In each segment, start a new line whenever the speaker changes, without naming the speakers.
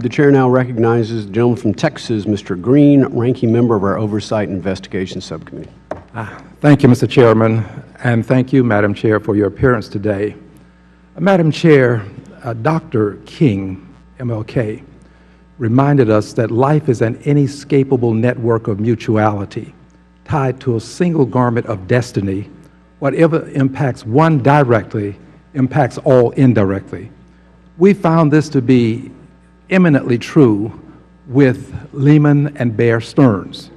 The Chair now recognizes the gentleman from Texas, Mr. Green, ranking member of our Oversight and Investigation Subcommittee.
Thank you, Mr. Chairman, and thank you, Madam Chair, for your appearance today. Madam Chair, Dr. King, MLK, reminded us that life is an inescapable network of mutuality tied to a single garment of destiny. Whatever impacts one directly impacts all indirectly. We found this to be eminently true with Lehman and Bear Stearns.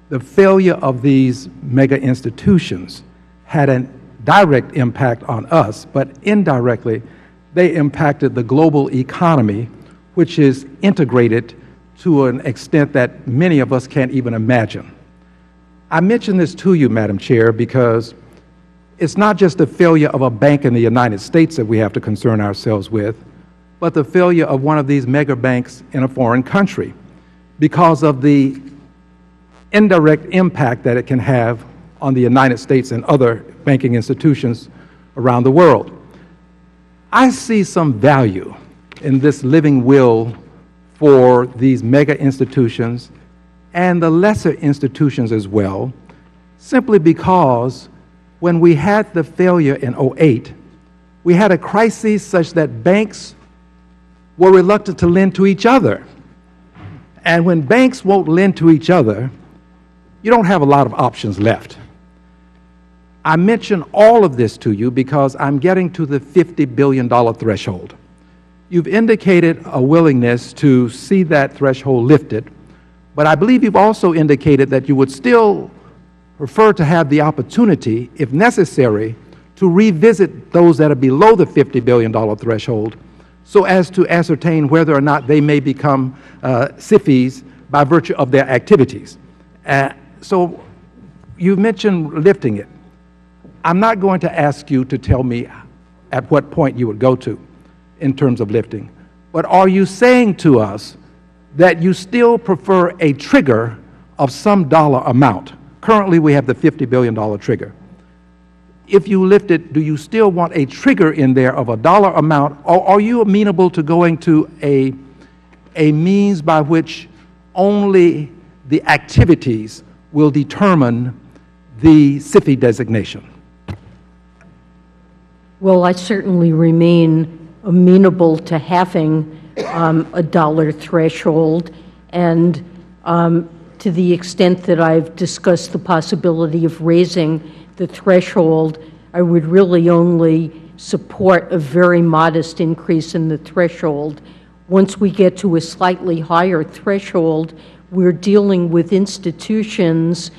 The failure of these mega institutions had a direct impact on us, but indirectly, they impacted the global economy, which is integrated to an extent that many of us can't even imagine. I mention this to you, Madam Chair, because it's not just the failure of a bank in the United States that we have to concern ourselves with, but the failure of one of these mega banks in a foreign country because of the indirect impact that it can have on the United States and other banking institutions around the world. I see some value in this living will for these mega institutions and the lesser institutions as well, simply because when we had the failure in '08, we had a crisis such that banks were reluctant to lend to each other. And when banks won't lend to each other, you don't have a lot of options left. I mention all of this to you because I'm getting to the $50 billion threshold. You've indicated a willingness to see that threshold lifted, but I believe you've also indicated that you would still prefer to have the opportunity, if necessary, to revisit those that are below the $50 billion threshold so as to ascertain whether or not they may become SIFIs by virtue of their activities. So you mentioned lifting it. I'm not going to ask you to tell me at what point you would go to in terms of lifting, but are you saying to us that you still prefer a trigger of some dollar amount? Currently, we have the $50 billion trigger. If you lift it, do you still want a trigger in there of a dollar amount, or are you amenable to going to a means by which only the activities will determine the SIFI designation?
Well, I certainly remain amenable to having a dollar threshold, and to the extent that I've discussed the possibility of raising the threshold, I would really only support a very modest increase in the threshold. Once we get to a slightly higher threshold, we're dealing with institutions,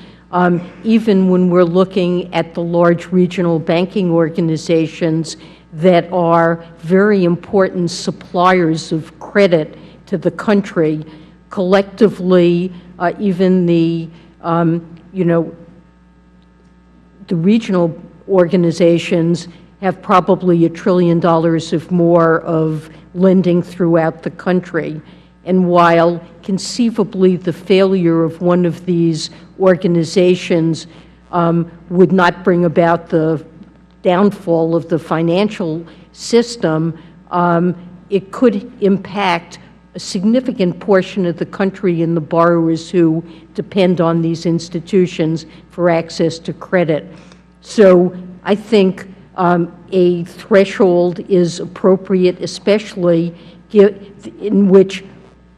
even when we're looking at the large regional banking organizations that are very important suppliers of credit to the country. Collectively, even the, the regional organizations have probably $1 trillion of more of lending throughout the country. And while conceivably the failure of one of these organizations would not bring about the downfall of the financial system, it could impact a significant portion of the country and the borrowers who depend on these institutions for access to credit. So I think a threshold is appropriate, especially in which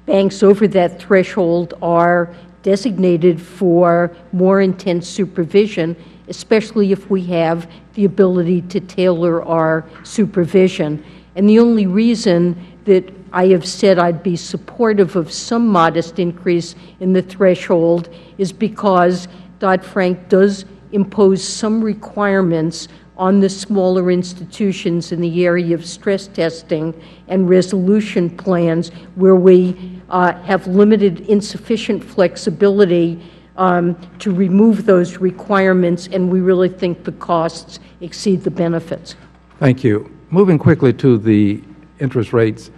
banks over that threshold are designated for more intense supervision, especially if we have the ability to tailor our supervision. And the only reason that I have said I'd be supportive of some modest increase in the threshold is because Dodd-Frank does impose some requirements on the smaller institutions in the area of stress testing and resolution plans, where we have limited insufficient flexibility to remove those requirements, and we really think the costs exceed the benefits.
Thank you. Moving quickly to the interest rates,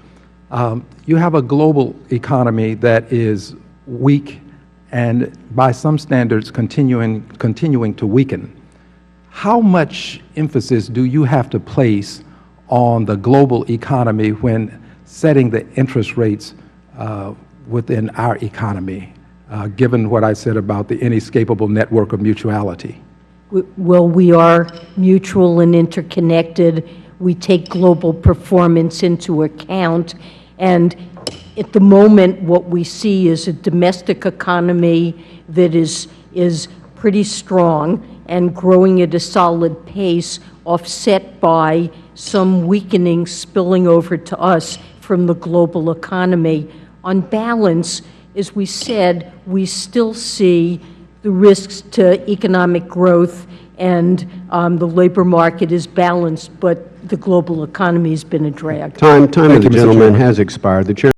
you have a global economy that is weak and by some standards continuing to weaken. How much emphasis do you have to place on the global economy when setting the interest rates within our economy, given what I said about the inescapable network of mutuality?
Well, we are mutual and interconnected. We take global performance into account. And at the moment, what we see is a domestic economy that is pretty strong and growing at a solid pace, offset by some weakening spilling over to us from the global economy. On balance, as we said, we still see the risks to economic growth, and the labor market is balanced, but the global economy has been a drag.
Time of
Thank
the
you, Mr.
gentleman
Chairman.
has expired. The chair